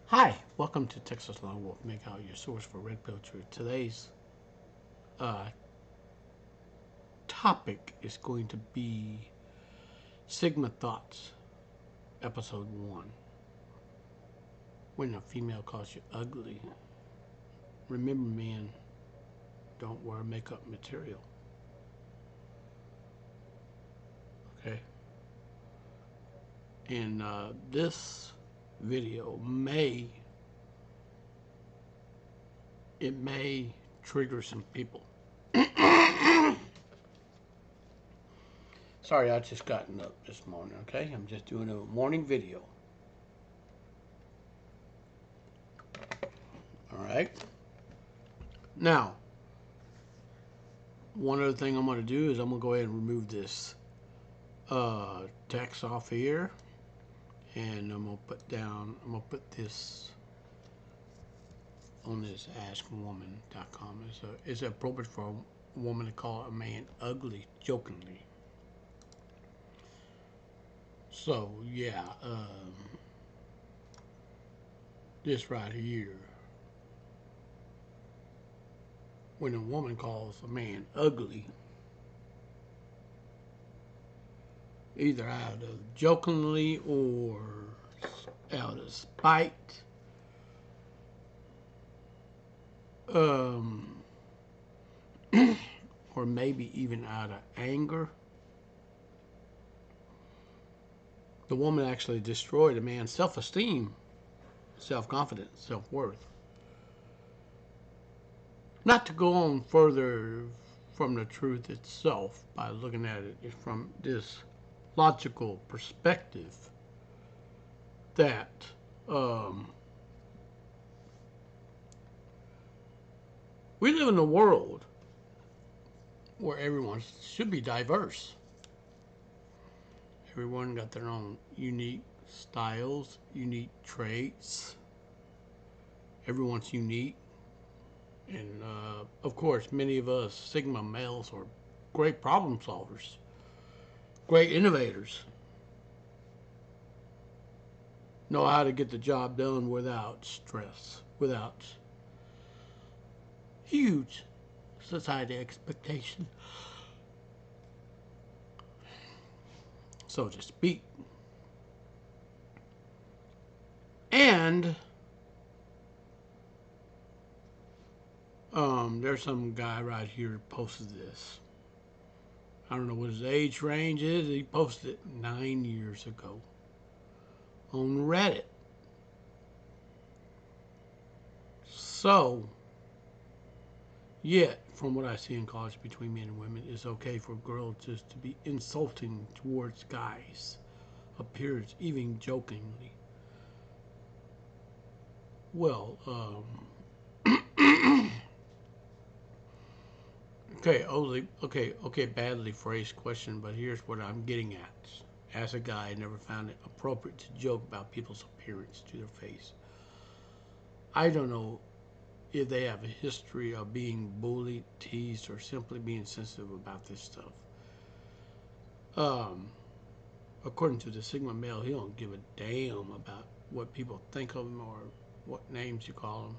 Hi, welcome to Texas Lone Wolf. Make out your source for Red Pill Truth. Today's uh, topic is going to be Sigma Thoughts, Episode 1. When a female calls you ugly, remember, men don't wear makeup material. Okay? And this video may trigger some people. Sorry, I just gotten up this morning, okay? I'm just doing a morning video. All right? Now, one other thing I'm going to do is I'm going to go ahead and remove this text off here, and I'm going to put this on this askwoman.com. Is it appropriate for a woman to call a man ugly jokingly? So yeah, this right here, when a woman calls a man ugly, either out of jokingly or out of spite, um, or maybe even out of anger, the woman actually destroyed a man's self-esteem, self-confidence, self-worth. Not to go on further from the truth itself by looking at it from this logical perspective that um, we live in a world where everyone should be diverse. Everyone got their own unique styles, unique traits. Everyone's unique. And of course, many of us Sigma males are great problem solvers, great innovators, know how to get the job done without stress, without huge society expectation, so to speak. And there's some guy right here who posted this. I don't know what his age range is. He posted it 9 years ago on Reddit. So, yet, from what I see in college between men and women, it's okay for girls just to be insulting towards guys' appearance, even jokingly. Well, okay, badly phrased question, but here's what I'm getting at. As a guy, I never found it appropriate to joke about people's appearance to their face. I don't know if they have a history of being bullied, teased, or simply being sensitive about this stuff. Um, According to the Sigma male, he don't give a damn about what people think of him or what names you call him.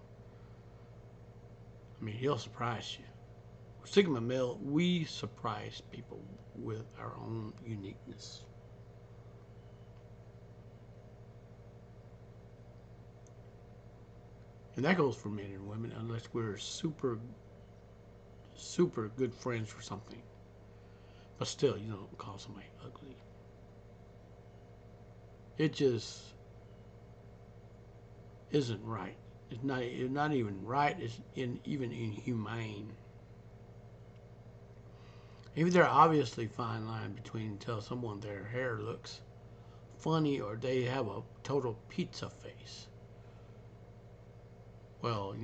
I mean, he'll surprise you. Sigma male, we surprise people with our own uniqueness. And that goes for men and women, unless we're super good friends or something. But still, you don't call somebody ugly. It just isn't right. It's not even right. Even inhumane. Maybe there are obviously fine line between tell someone their hair looks funny or they have a total pizza face. Well,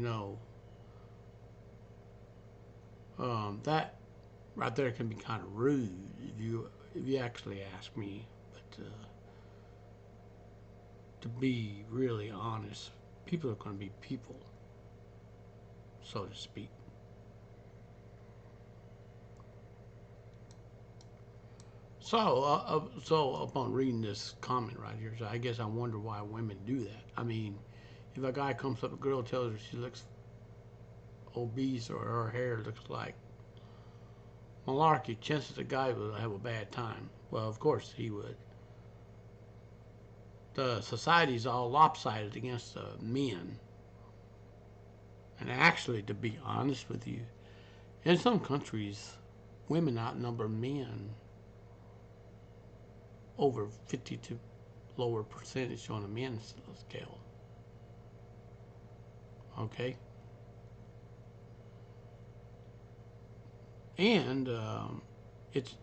that right there can be kind of rude if you actually ask me. But to be really honest, people are going to be people, so to speak. So upon reading this comment right here, so I guess I wonder why women do that. I mean, If a guy comes up to a girl and tells her she looks obese or her hair looks like malarkey, chances the guy will have a bad time. Well, of course he would. The society's all lopsided against men. And actually, to be honest with you, in some countries, women outnumber men over 50 to lower percentage on a men's scale. Okay? And it's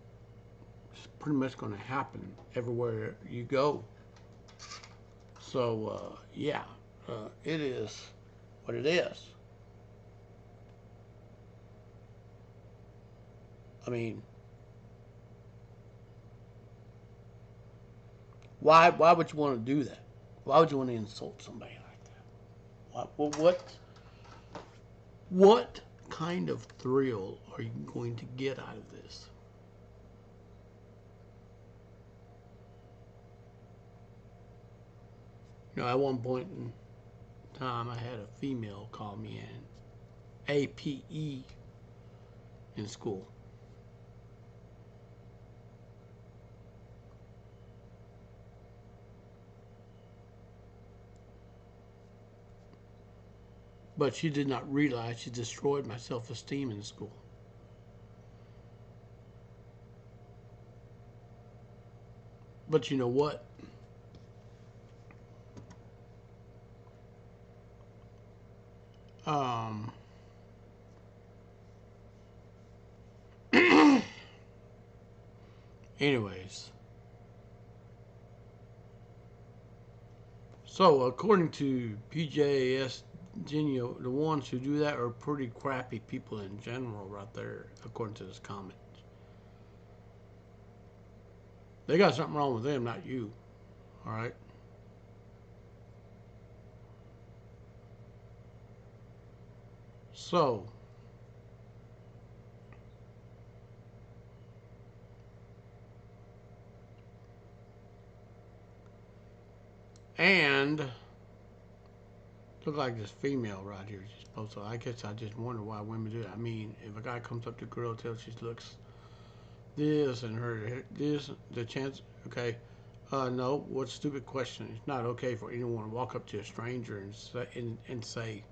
pretty much going to happen everywhere you go. So, yeah, it is what it is. I mean, why would you want to do that? Why would you want to insult somebody like that? What kind of thrill are you going to get out of this? You know, at one point in time, I had a female call me an APE in school. But she did not realize she destroyed my self-esteem in school. But you know what? Um, anyways, so according to PJS Genio, the ones who do that are pretty crappy people in general, right there, according to this comment. They got something wrong with them, not you. All right. So, and look like this female right here. She's supposed to. I guess I just wonder why women do it. I mean, if a guy comes up to a girl, tells she looks this and her this, the chance. Okay, no. What stupid question? It's not okay for anyone to walk up to a stranger and say.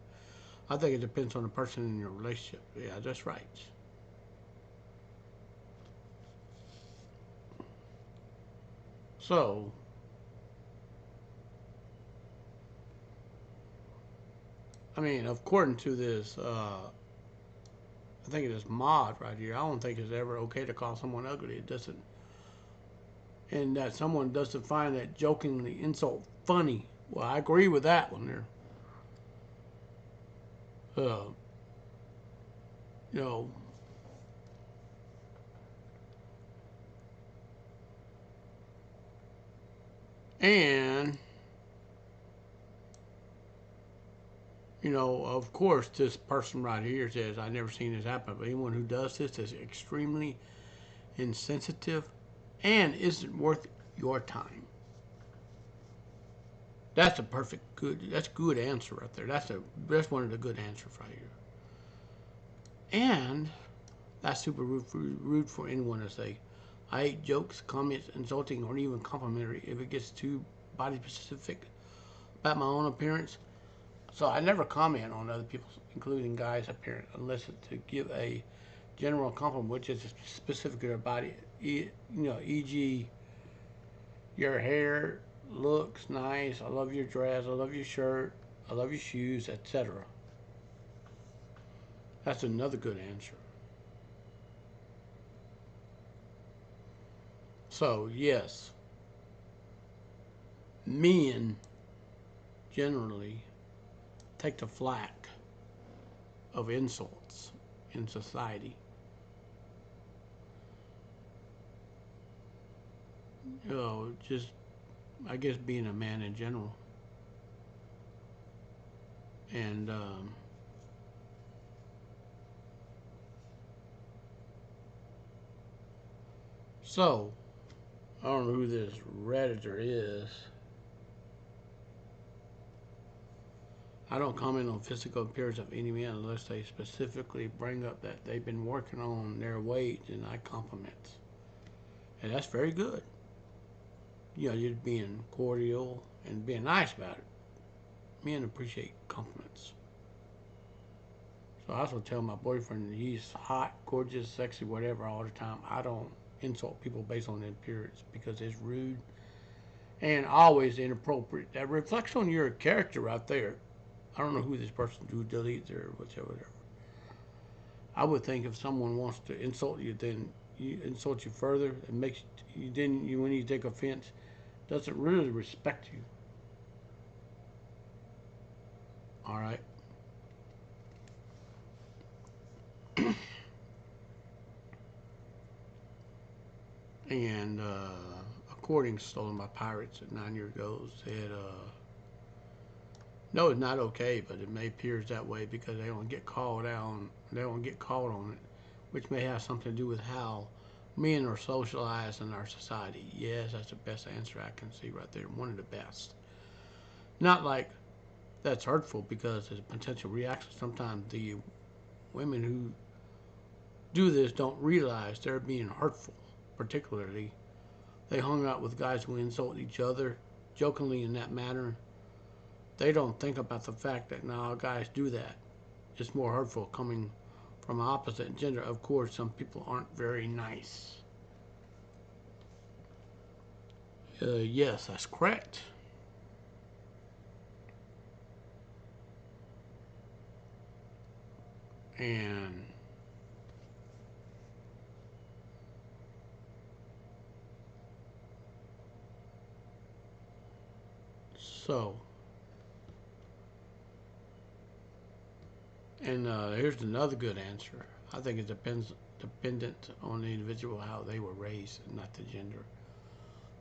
I think it depends on the person in your relationship. Yeah, that's right. So, I mean, according to this, I think it is mod right here. I don't think it's ever okay to call someone ugly. It doesn't, and that someone doesn't find that jokingly insult funny. Well, I agree with that one there. Uh, you know, and you know, of course, this person right here says, "I never seen this happen." But anyone who does this is extremely insensitive and isn't worth your time. That's a perfect good. That's a good answer right there. That's one of the good answers right here. And that's super rude for anyone to say. I hate jokes, comments, insulting, or even complimentary if it gets too body specific about my own appearance. So I never comment on other people's, including guys' appearance, unless it's to give a general compliment, which is specific to their body. You know, e.g., your hair looks nice. I love your dress. I love your shirt. I love your shoes, etc. That's another good answer. So, yes, men generally take the flack of insults in society. You know, just, I guess, being a man in general. And, so, I don't know who this Redditor is. I don't comment on physical appearance of any man unless they specifically bring up that they've been working on their weight, and I compliment. And that's very good. You know, just being cordial and being nice about it. Men appreciate compliments. So I also tell my boyfriend he's hot, gorgeous, sexy, whatever all the time. I don't insult people based on their appearance because it's rude and always inappropriate. That reflects on your character right there. I don't know who this person who deletes or whatever. I would think if someone wants to insult you, then you insult you further. It makes you then you when you take offense, doesn't really respect you. All right. And according stolen by pirates at 9 years ago said, no, it's not okay, but it may appears that way because they don't get called out. They don't get called on it, which may have something to do with how men are socialized in our society. Yes, that's the best answer I can see right there. One of the best. Not like that's hurtful because there's a potential reaction. Sometimes the women who do this don't realize they're being hurtful. Particularly, they hung out with guys who insult each other jokingly in that manner. They don't think about the fact that now guys do that. It's more hurtful coming from opposite gender. Of course, some people aren't very nice. Yes, that's correct. And so, and here's another good answer. I think it depends dependent on the individual how they were raised, not the gender.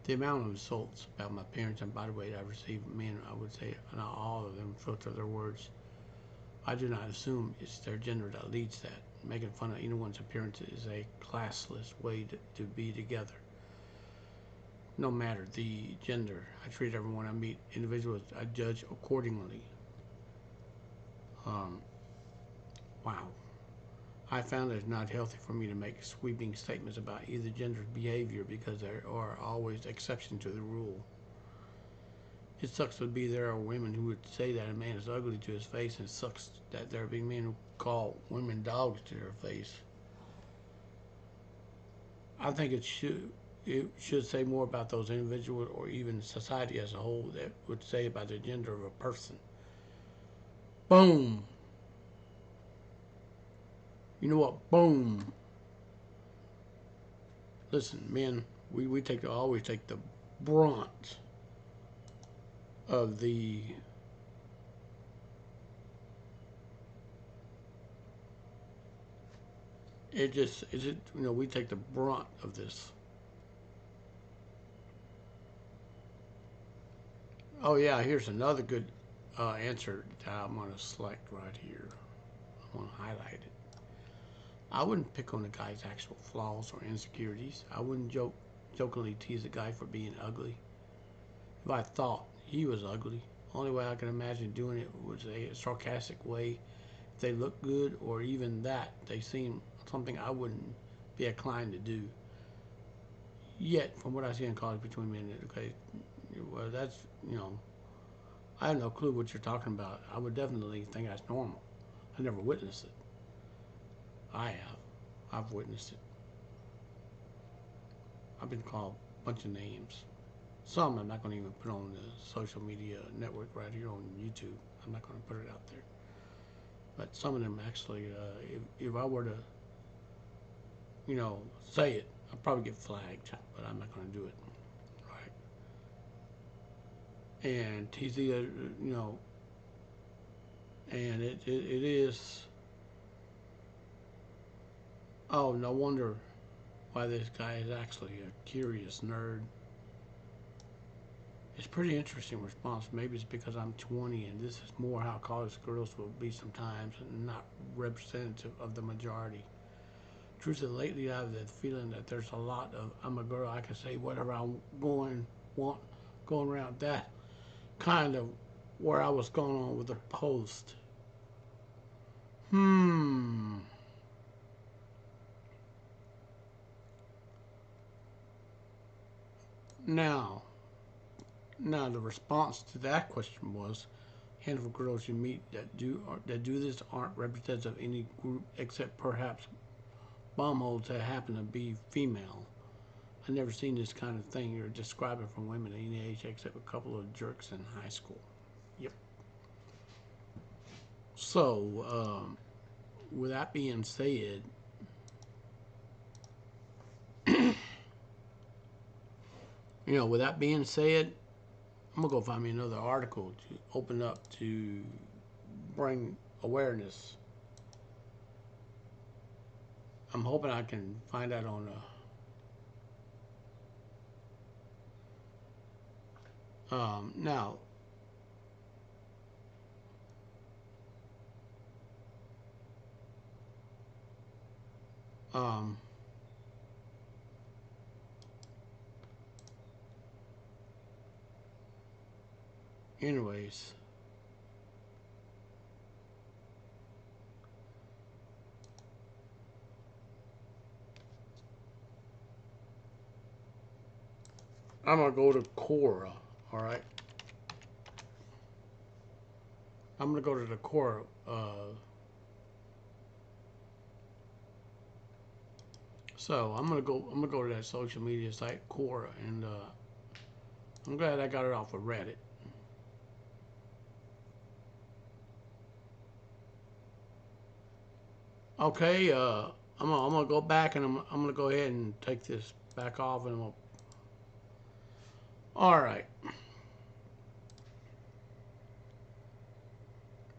The amount of insults about my parents and body weight I've received, men, I would say not all of them filter their words. I do not assume it's their gender that leads that. Making fun of anyone's appearance is a classless way to be together. No matter the gender, I treat everyone I meet individuals I judge accordingly. Um, wow. I found it's not healthy for me to make sweeping statements about either gender's behavior because there are always exceptions to the rule. It sucks to be there are women who would say that a man is ugly to his face, and it sucks that there be men who call women dogs to their face. I think it should say more about those individuals or even society as a whole that would say about the gender of a person. Boom. You know what? Boom. Listen, men, we always take the brunt of the it just is it we take the brunt of this. Oh yeah, here's another good answer that I'm gonna select right here. I'm gonna highlight it. I wouldn't pick on a guy's actual flaws or insecurities. I wouldn't jokingly tease a guy for being ugly. If I thought he was ugly, only way I can imagine doing it was a sarcastic way. If they look good, or even that, they seem something I wouldn't be inclined to do. Yet, from what I see in college between men, okay, well, that's I have no clue what you're talking about. I would definitely think that's normal. I never witnessed it. I have. I've witnessed it. I've been called a bunch of names. Some I'm not going to even put on the social media network right here on YouTube. I'm not going to put it out there. But some of them actually, if I were to, say it, I'd probably get flagged. But I'm not going to do it. Right? And he's either, and it is. Oh, no wonder why this guy is actually a curious nerd. It's pretty interesting response. Maybe it's because I'm 20 and this is more how college girls will be sometimes and not representative of the majority. Truth is, lately I have the feeling that there's a lot of I'm a girl, I can say whatever I'm going around that kind of where I was going on with the post. Hmm. Now, now the response to that question was, handful of girls you meet that do this aren't representative of any group except perhaps bumholes that happen to be female. I've never seen this kind of thing you're describing from women at any age except a couple of jerks in high school. Yep. So, with that being said, with that being said, I'm gonna go find me another article to open up to bring awareness. I'm hoping I can find that on now. Um, anyways, I'm gonna go to Quora. All right, I'm gonna go to the Quora. So I'm gonna go. I'm gonna go to that social media site Quora, and I'm glad I got it off of Reddit. Okay, I'm gonna go back and I'm gonna go ahead and take this back off and all right.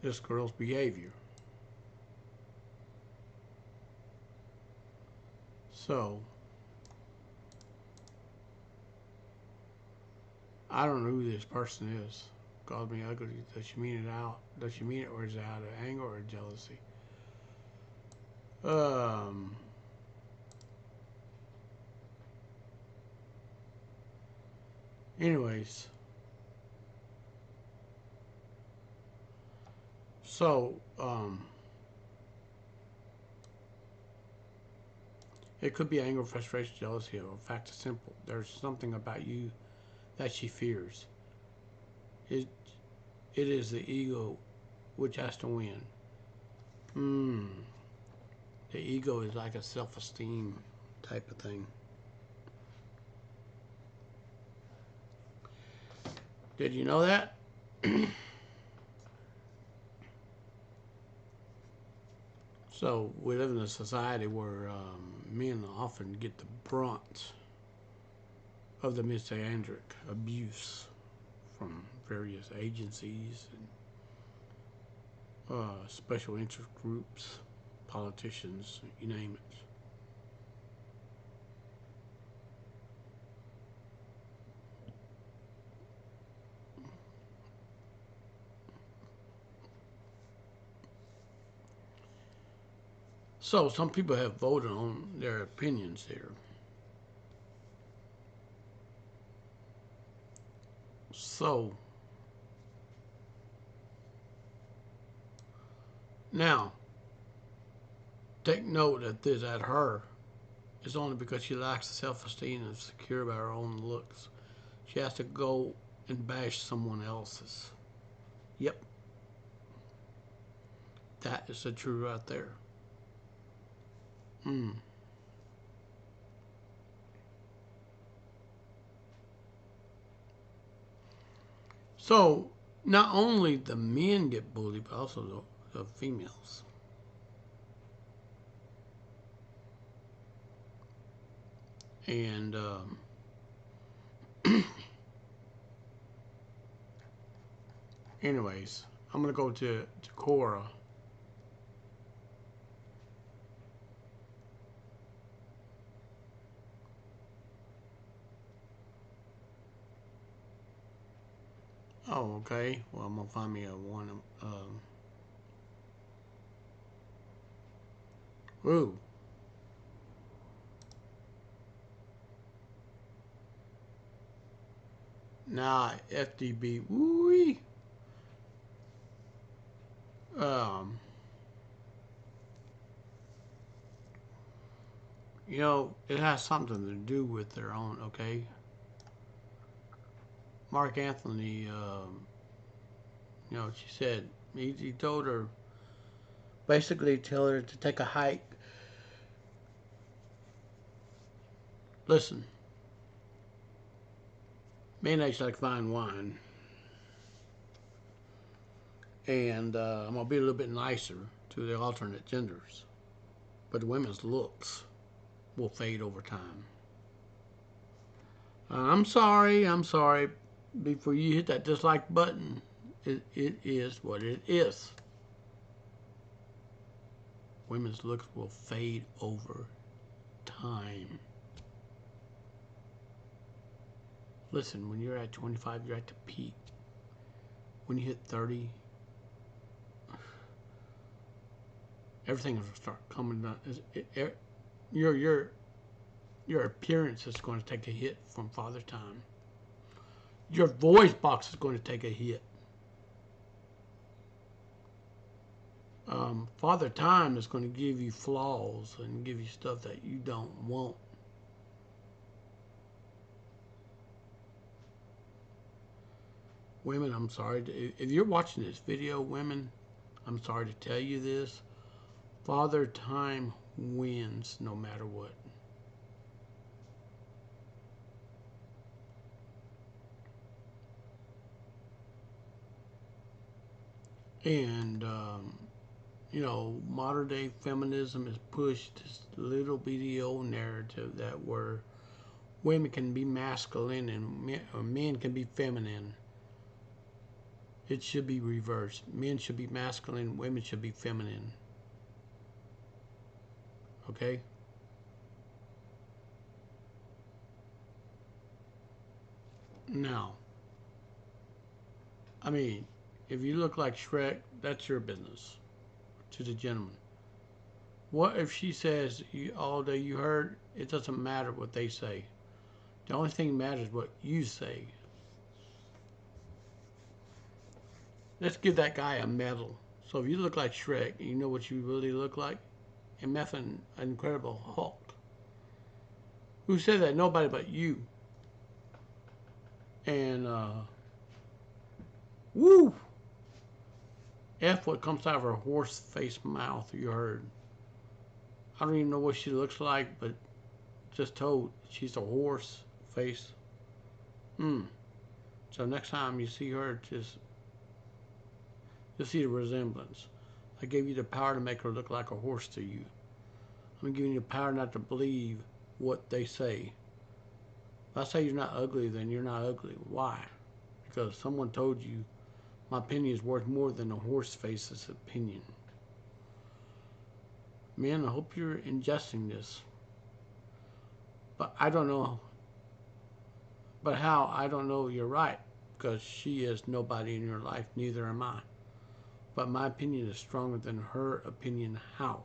This girl's behavior. So I don't know who this person is. Calls me ugly. Does she mean it out? Does she mean it, or is it out of anger or jealousy? Um. Anyways, so it could be anger, frustration, jealousy, or fact is simple. There's something about you that she fears. It it is the ego which has to win. Hmm. The ego is like a self-esteem type of thing. Did you know that? So we live in a society where men often get the brunt of the misandric abuse from various agencies and special interest groups, politicians, you name it. So some people have voted on their opinions here. So now take note that this at her is only because she lacks self-esteem and is secure about her own looks. She has to go and bash someone else's. Yep, that is the truth right there. Mm. So not only the men get bullied, but also the females. And anyways, I'm gonna go to Quora. Oh, okay. Well, I'm gonna find me a one. Ooh. Nah, FDB. Woo. Um, you know, it has something to do with their own, okay? Mark Anthony, you know, she said, he told her, basically tell her to take a hike. Listen, mayonnaise like fine wine, and I'm going to be a little bit nicer to the alternate genders, but the women's looks will fade over time. I'm sorry. Before you hit that dislike button, it is what it is. Women's looks will fade over time. Listen, when you're at 25, you're at the peak. When you hit 30, everything will start coming down. Your appearance is going to take a hit from Father Time. Your voice box is going to take a hit. Father Time is going to give you flaws and give you stuff that you don't want. Women, I'm sorry. If you're watching this video, women, I'm sorry to tell you this. Father Time wins no matter what. And, you know, modern day feminism has pushed this little bitty old narrative that where women can be masculine and men can be feminine. It should be reversed. Men should be masculine, women should be feminine. Okay? Now, I mean, if you look like Shrek, that's your business. To the gentleman. What if she says all day you heard? It doesn't matter what they say. The only thing that matters is what you say. Let's give that guy a medal. So if you look like Shrek, you know what you really look like? A meffing Incredible Hulk. Who said that? Nobody but you. And, woo! F what comes out of her horse face mouth, you heard. I don't even know what she looks like, but just told she's a horse face. So next time you see her, just see the resemblance. I gave you the power to make her look like a horse to you. I'm giving you the power not to believe what they say. If I say you're not ugly, then you're not ugly. Why? Because someone told you my opinion is worth more than a horse face's opinion. Man, I hope you're ingesting this. But I don't know. But how? I don't know you're right. Because she is nobody in your life, neither am I. But my opinion is stronger than her opinion. How?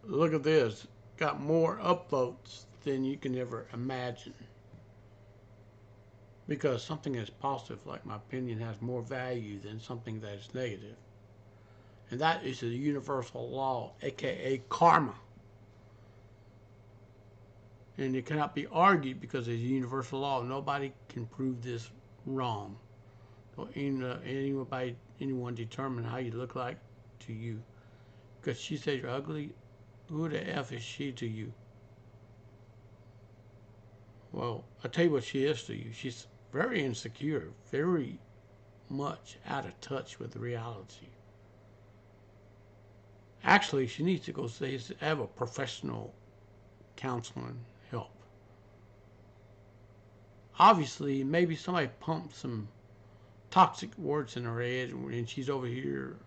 Look at this. Got more upvotes than you can ever imagine. Because something that's positive, like my opinion, has more value than something that is negative. And that is a universal law, aka karma. And it cannot be argued because it's a universal law. Nobody can prove this wrong. Don't anyone determine how you look like to you. Because she says you're ugly, who the F is she to you? Well, I'll tell you what she is to you. She's very insecure, very much out of touch with reality. Actually, she needs to go have a professional counseling help. Obviously, maybe somebody pumped some toxic words in her head, and she's over here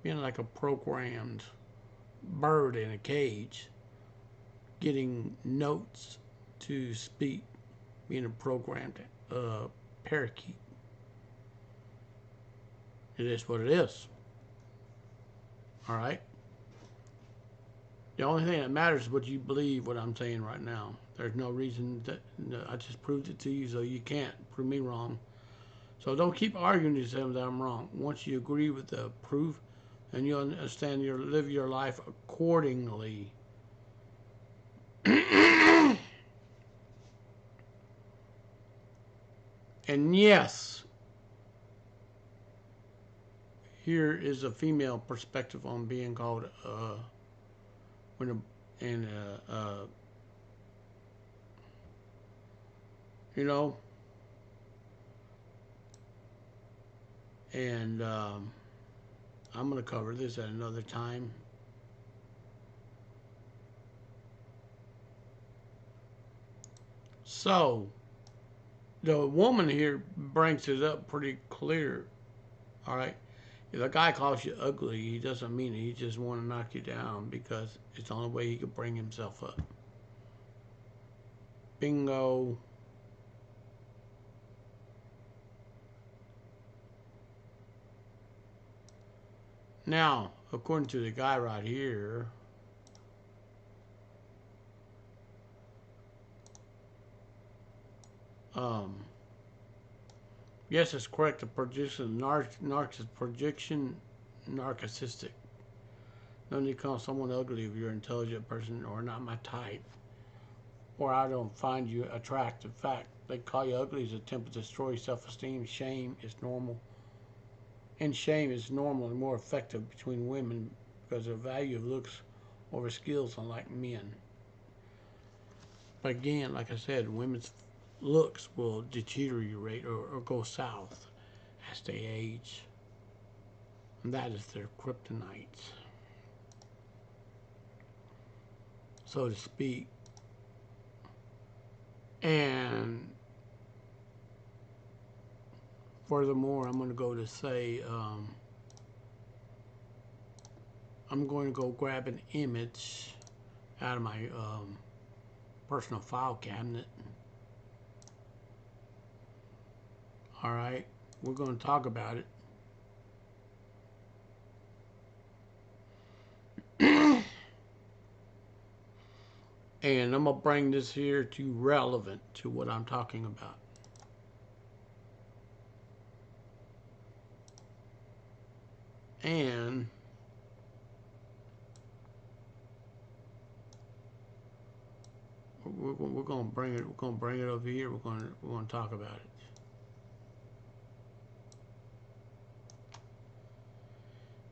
being like a programmed bird in a cage, getting notes to speak, being a programmed parakeet. It is what it is. All right. The only thing that matters is what you believe, what I'm saying right now. There's no reason that I just proved it to you, so you can't prove me wrong. So don't keep arguing yourself that I'm wrong. Once you agree with the proof, and you understand you live your life accordingly. And yes, here is a female perspective on being called when a, and you know, and I'm gonna cover this at another time. So the woman here brings it up pretty clear. All right, if a guy calls you ugly, he doesn't mean it. He just want to knock you down because it's the only way he could bring himself up. Bingo. Now, according to the guy right here, yes, it's correct. The projection, projection, narcissistic. No need to call someone ugly if you're an intelligent person or not my type, or I don't find you attractive. Fact, they call you ugly is an attempt to destroy self-esteem. Shame is normal, and shame is normal and more effective between women because of the value of looks over skills, unlike men. But again, like I said, women's looks will deteriorate or go south as they age. And that is their kryptonite, so to speak. And furthermore, I'm going to go to say, I'm going to go grab an image out of my personal file cabinet. All right, we're going to talk about it. And I'm going to bring this here to relevant to what I'm talking about. And we're going to bring it. We're going to bring it over here. We're going to talk about it.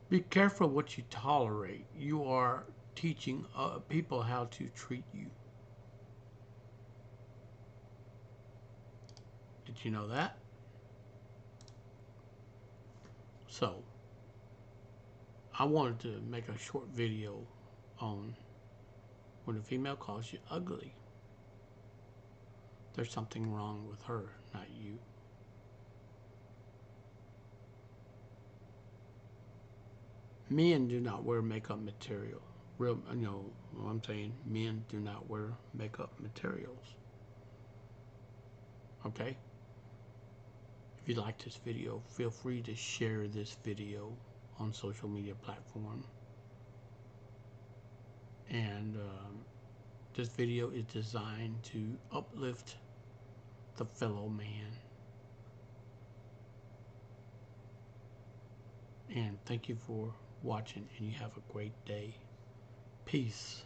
Be careful what you tolerate. You are teaching people how to treat you. Did you know that? So, I wanted to make a short video on when a female calls you ugly. There's something wrong with her, not you. Men do not wear makeup material. Real, you know what I'm saying? Men do not wear makeup materials. Okay? If you like this video, feel free to share this video on social media platform. And this video is designed to uplift the fellow man. And thank you for watching, and you have a great day. Peace.